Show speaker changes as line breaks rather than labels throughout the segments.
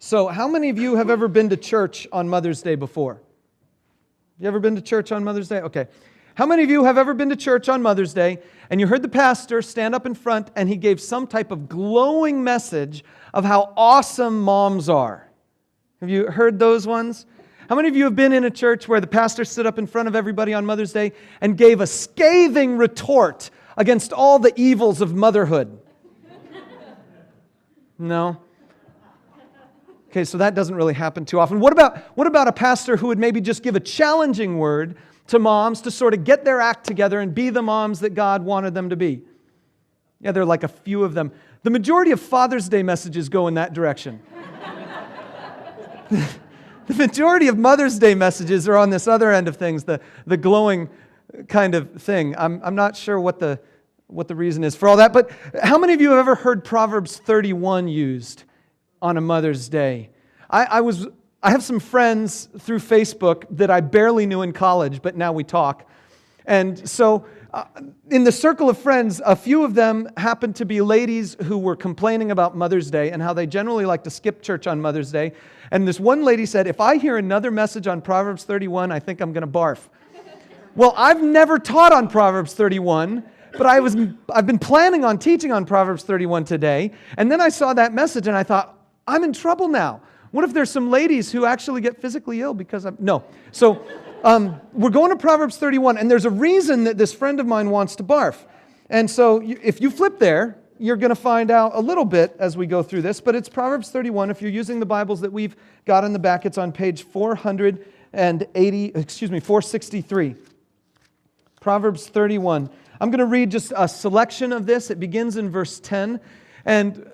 So how many of you have ever been to church on Mother's Day before? You ever been to church on Mother's Day? Okay. How many of you have ever been to church on Mother's Day and you heard the pastor stand up in front and he gave some type of glowing message of how awesome moms are? Have you heard those ones? How many of you have been in a church where the pastor stood up in front of everybody on Mother's Day and gave a scathing retort against all the evils of motherhood? No? Okay, so that doesn't really happen too often. What about a pastor who would maybe just give a challenging word to moms to sort of get their act together and be the moms that God wanted them to be? Yeah, there are like a few of them. The majority of Father's Day messages go in that direction. The majority of Mother's Day messages are on this other end of things, the glowing kind of thing. I'm not sure what the reason is for all that, but how many of you have ever heard Proverbs 31 used on a Mother's Day? I have some friends through Facebook that I barely knew in college, but now we talk. And so in the circle of friends, a few of them happened to be ladies who were complaining about Mother's Day and how they generally like to skip church on Mother's Day. And this one lady said, if I hear another message on Proverbs 31, I think I'm going to barf. Well, I've never taught on Proverbs 31, but I've been planning on teaching on Proverbs 31 today. And then I saw that message and I thought, I'm in trouble now. What if there's some ladies who actually get physically ill because I'm... No. So we're going to Proverbs 31, and there's a reason that this friend of mine wants to barf. And so if you flip there, you're going to find out a little bit as we go through this, but it's Proverbs 31. If you're using the Bibles that we've got in the back, it's on page 463. Proverbs 31. I'm going to read just a selection of this. It begins in verse 10, and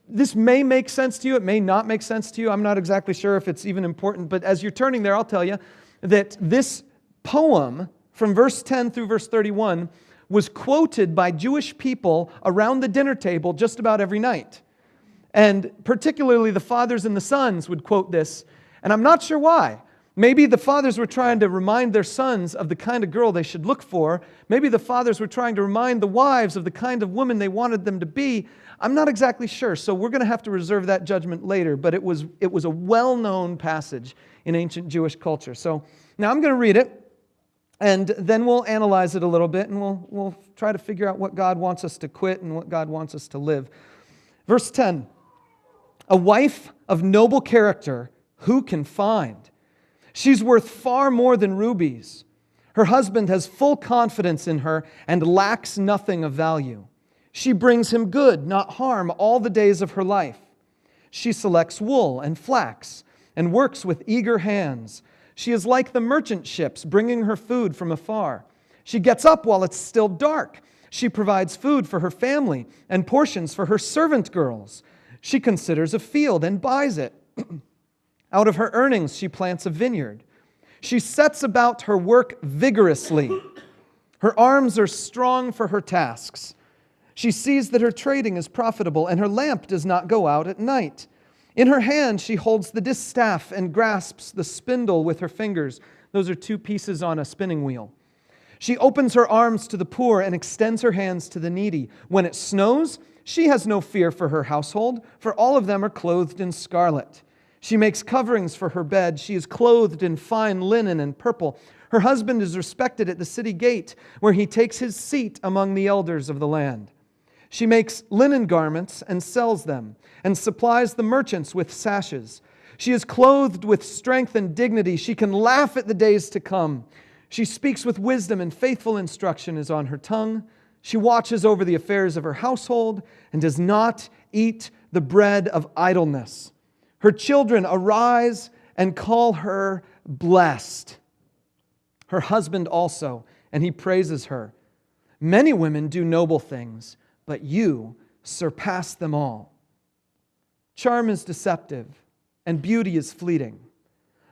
this may make sense to you. It may not make sense to you. I'm not exactly sure if it's even important, but as you're turning there, I'll tell you that this poem from verse 10 through verse 31 was quoted by Jewish people around the dinner table just about every night. And particularly the fathers and the sons would quote this, and I'm not sure why. Maybe the fathers were trying to remind their sons of the kind of girl they should look for. Maybe the fathers were trying to remind the wives of the kind of woman they wanted them to be. I'm not exactly sure, so we're going to have to reserve that judgment later, but it was a well-known passage in ancient Jewish culture. So now I'm going to read it, and then we'll analyze it a little bit, and we'll try to figure out what God wants us to quit and what God wants us to live. Verse 10, a wife of noble character, who can find? She's worth far more than rubies. Her husband has full confidence in her and lacks nothing of value. She brings him good, not harm, all the days of her life. She selects wool and flax and works with eager hands. She is like the merchant ships, bringing her food from afar. She gets up while it's still dark. She provides food for her family and portions for her servant girls. She considers a field and buys it. Out of her earnings, she plants a vineyard. She sets about her work vigorously. Her arms are strong for her tasks. She sees that her trading is profitable, and her lamp does not go out at night. In her hand, she holds the distaff and grasps the spindle with her fingers. Those are two pieces on a spinning wheel. She opens her arms to the poor and extends her hands to the needy. When it snows, she has no fear for her household, for all of them are clothed in scarlet. She makes coverings for her bed. She is clothed in fine linen and purple. Her husband is respected at the city gate, where he takes his seat among the elders of the land. She makes linen garments and sells them, and supplies the merchants with sashes. She is clothed with strength and dignity. She can laugh at the days to come. She speaks with wisdom, and faithful instruction is on her tongue. She watches over the affairs of her household and does not eat the bread of idleness. Her children arise and call her blessed. Her husband also, and he praises her. Many women do noble things, but you surpass them all. Charm is deceptive, and beauty is fleeting.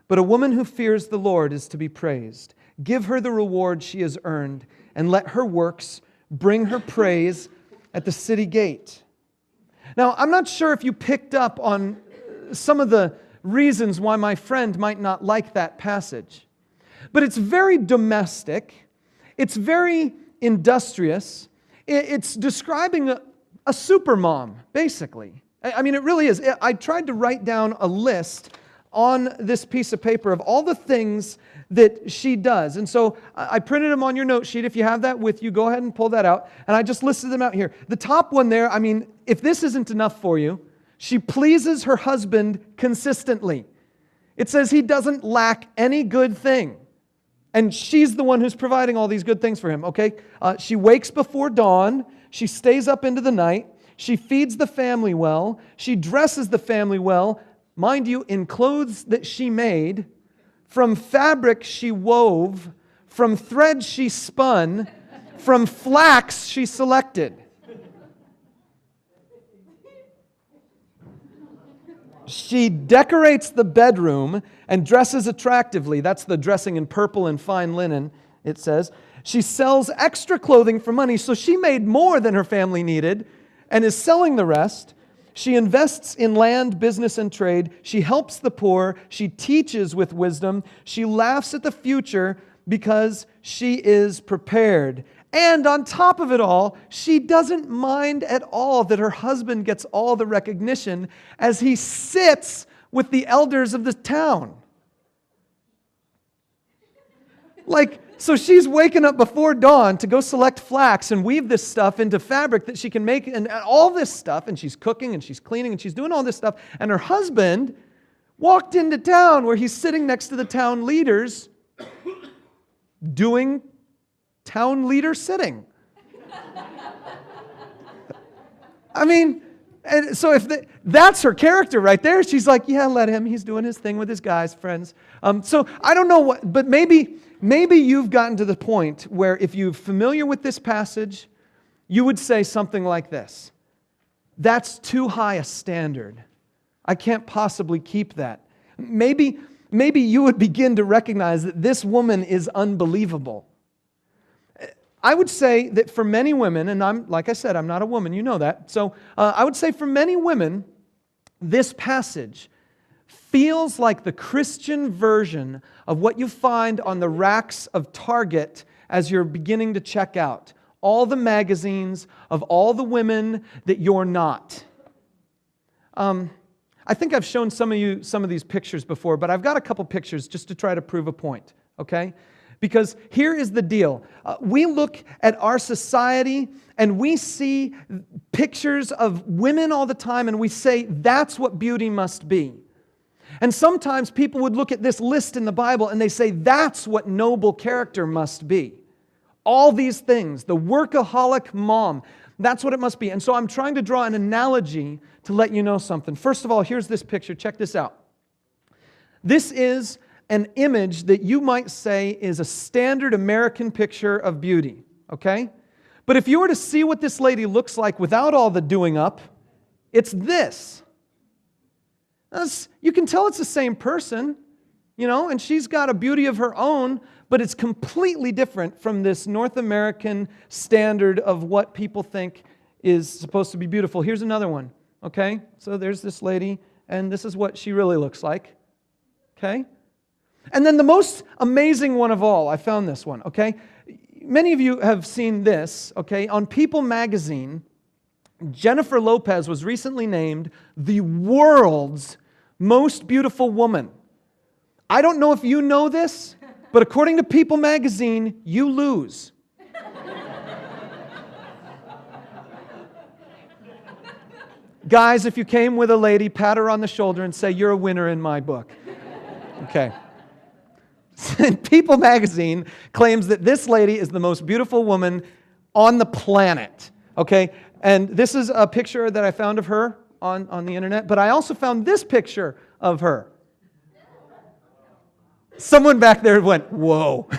But a woman who fears the Lord is to be praised. Give her the reward she has earned, and let her works bring her praise at the city gate. Now, I'm not sure if you picked up on some of the reasons why my friend might not like that passage. But it's very domestic. It's very industrious. It's describing a supermom, basically, I mean, it really is. I tried to write down a list on this piece of paper of all the things that she does. And so I printed them on your note sheet. If you have that with you, go ahead and pull that out. And I just listed them out here. The top one there, I mean, if this isn't enough for you, she pleases her husband consistently. It says he doesn't lack any good thing. And she's the one who's providing all these good things for him, okay? She wakes before dawn. She stays up into the night. She feeds the family well. She dresses the family well, mind you, in clothes that she made, from fabric she wove, from thread she spun, from flax she selected. She decorates the bedroom and dresses attractively. That's the dressing in purple and fine linen, it says. She sells extra clothing for money, so she made more than her family needed and is selling the rest. She invests in land, business, and trade. She helps the poor. She teaches with wisdom. She laughs at the future because she is prepared. And on top of it all, she doesn't mind at all that her husband gets all the recognition as he sits with the elders of the town. So she's waking up before dawn to go select flax and weave this stuff into fabric that she can make, and all this stuff, and she's cooking and she's cleaning and she's doing all this stuff. And her husband walked into town where he's sitting next to the town leaders doing town leader sitting. I mean, and so that's her character right there. She's like, yeah, let him. He's doing his thing with his guys, friends. So I don't know what, but maybe you've gotten to the point where if you're familiar with this passage, you would say something like this: that's too high a standard. I can't possibly keep that. Maybe you would begin to recognize that this woman is unbelievable. I would say that for many women, and like I said, I'm not a woman, you know that. So I would say for many women, this passage feels like the Christian version of what you find on the racks of Target as you're beginning to check out. All the magazines of all the women that you're not. I think I've shown some of you some of these pictures before, but I've got a couple pictures just to try to prove a point, okay? Because here is the deal. We look at our society and we see pictures of women all the time and we say, that's what beauty must be. And sometimes people would look at this list in the Bible and they say, that's what noble character must be. All these things, the workaholic mom, that's what it must be. And so I'm trying to draw an analogy to let you know something. First of all, here's this picture. Check this out. This is an image that you might say is a standard American picture of beauty, okay? But if you were to see what this lady looks like without all the doing up, it's this. You can tell it's the same person, and she's got a beauty of her own, but it's completely different from this North American standard of what people think is supposed to be beautiful. Here's another one, okay? So there's this lady, and this is what she really looks like, okay? And then the most amazing one of all, I found this one, okay? Many of you have seen this, okay? On People magazine, Jennifer Lopez was recently named the world's most beautiful woman. I don't know if you know this, but according to People magazine, you lose. Guys, if you came with a lady, pat her on the shoulder and say, you're a winner in my book. Okay. People magazine claims that this lady is the most beautiful woman on the planet. Okay? And this is a picture that I found of her on the internet, but I also found this picture of her. Someone back there went, whoa.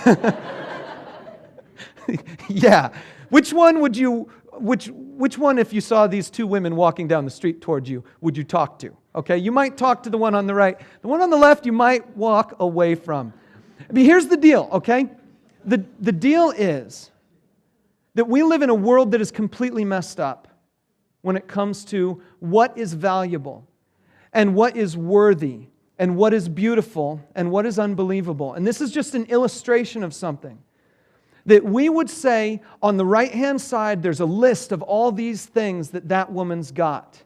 Yeah. Which one, if you saw these two women walking down the street towards you, would you talk to? Okay, you might talk to the one on the right. The one on the left, you might walk away from. I mean, here's the deal, okay? The deal is that we live in a world that is completely messed up when it comes to what is valuable and what is worthy and what is beautiful and what is unbelievable. And this is just an illustration of something. That we would say on the right-hand side, there's a list of all these things that woman's got.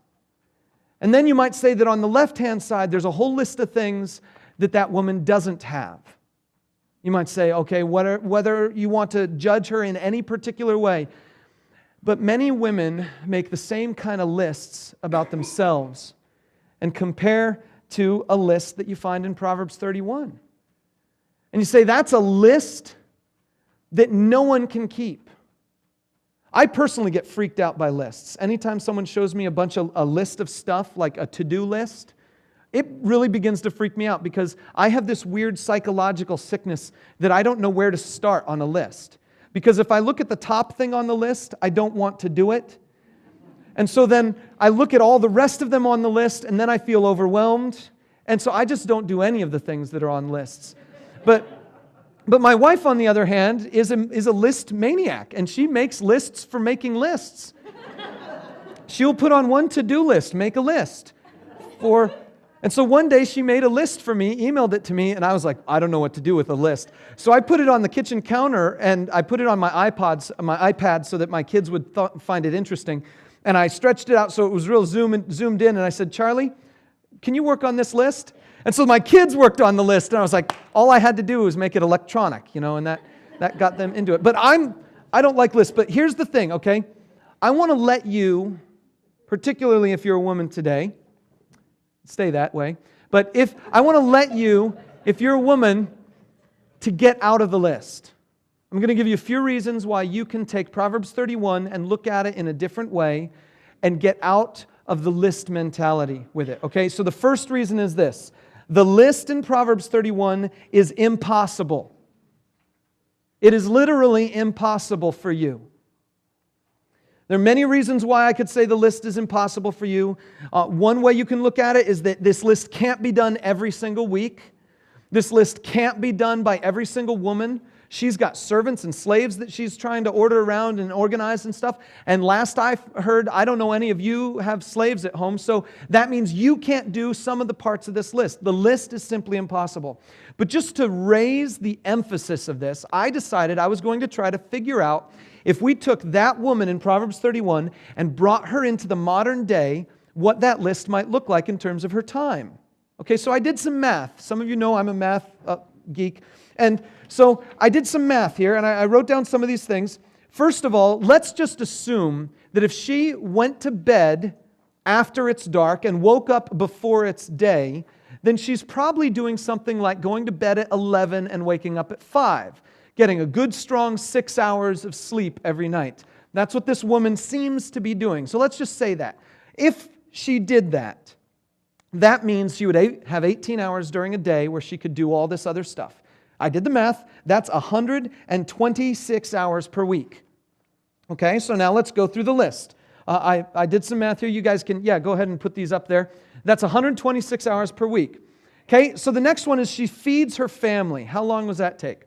And then you might say that on the left-hand side, there's a whole list of things that that woman doesn't have. You might say, okay, whether you want to judge her in any particular way, but many women make the same kind of lists about themselves and compare to a list that you find in Proverbs 31. And you say, that's a list that no one can keep. I personally get freaked out by lists. Anytime someone shows me a list of stuff, like a to-do list, it really begins to freak me out because I have this weird psychological sickness that I don't know where to start on a list. Because if I look at the top thing on the list, I don't want to do it. And so then I look at all the rest of them on the list, and then I feel overwhelmed. And so I just don't do any of the things that are on lists. But my wife, on the other hand, is a list maniac, and she makes lists for making lists. She'll put on one to-do list, make a list. And so one day she made a list for me, emailed it to me, and I was like, I don't know what to do with a list. So I put it on the kitchen counter, and I put it on my iPad so that my kids would find it interesting. And I stretched it out so it was real zoomed in, and I said, Charlie, can you work on this list? And so my kids worked on the list, and I was like, all I had to do was make it electronic, and that got them into it. But I don't like lists, but here's the thing, okay? I want to let you, particularly if you're a woman today, stay that way, but I want to let you, if you're a woman, to get out of the list. I'm going to give you a few reasons why you can take Proverbs 31 and look at it in a different way and get out of the list mentality with it, okay? So the first reason is this. The list in Proverbs 31 is impossible. It is literally impossible for you. There are many reasons why I could say the list is impossible for you. One way you can look at it is that this list can't be done every single week. This list can't be done by every single woman. She's got servants and slaves that she's trying to order around and organize and stuff. And last I heard, I don't know any of you have slaves at home, so that means you can't do some of the parts of this list. The list is simply impossible. But just to raise the emphasis of this, I decided I was going to try to figure out if we took that woman in Proverbs 31 and brought her into the modern day, what that list might look like in terms of her time. Okay, so I did some math. Some of you know I'm a math geek. And so I did some math here, and I wrote down some of these things. First of all, let's just assume that if she went to bed after it's dark and woke up before it's day, then she's probably doing something like going to bed at 11 and waking up at 5, getting a good, strong 6 hours of sleep every night. That's what this woman seems to be doing. So let's just say that. If she did that, that means she would have 18 hours during a day where she could do all this other stuff. I did the math. That's 126 hours per week. Okay, so now let's go through the list. I did some math here. You guys can, go ahead and put these up there. That's 126 hours per week. Okay, so the next one is she feeds her family. How long does that take?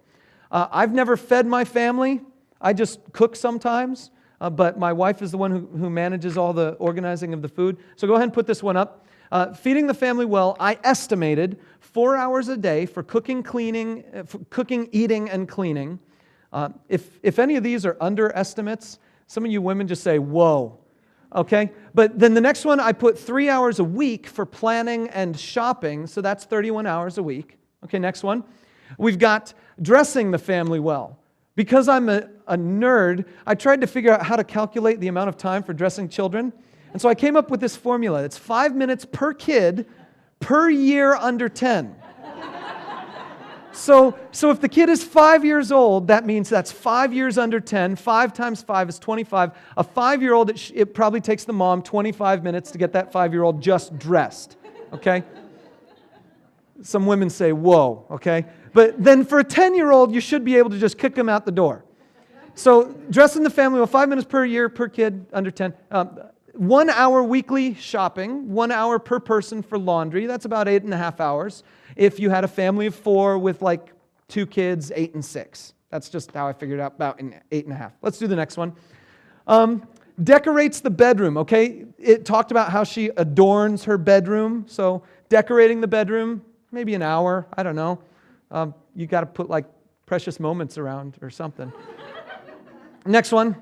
I've never fed my family. I just cook sometimes, but my wife is the one who manages all the organizing of the food. So go ahead and put this one up. Feeding the family well, I estimated 4 hours a day for cooking, eating, and cleaning. If any of these are underestimates, some of you women just say, whoa. Okay? But then the next one, I put 3 hours a week for planning and shopping, so that's 31 hours a week. Okay, next one. We've got dressing the family well. Because I'm a nerd, I tried to figure out how to calculate the amount of time for dressing children. And so I came up with this formula. It's 5 minutes per kid per year under 10. So if the kid is 5 years old, that means that's 5 years under 10. 5 times 5 is 25. A 5-year-old, it probably takes the mom 25 minutes to get that 5-year-old just dressed. Okay? Some women say, whoa, okay? But then for a 10-year-old, you should be able to just kick them out the door. So dressing the family well, 5 minutes per year per kid under 10. 1 hour weekly shopping, 1 hour per person for laundry. That's about 8.5 hours. If you had a family of 4 with like 2 kids, 8 and 6. That's just how I figured out about 8.5. Let's do the next one. Decorates the bedroom, okay? It talked about how she adorns her bedroom. So decorating the bedroom, maybe an hour. I don't know. You got to put like precious moments around or something. Next one.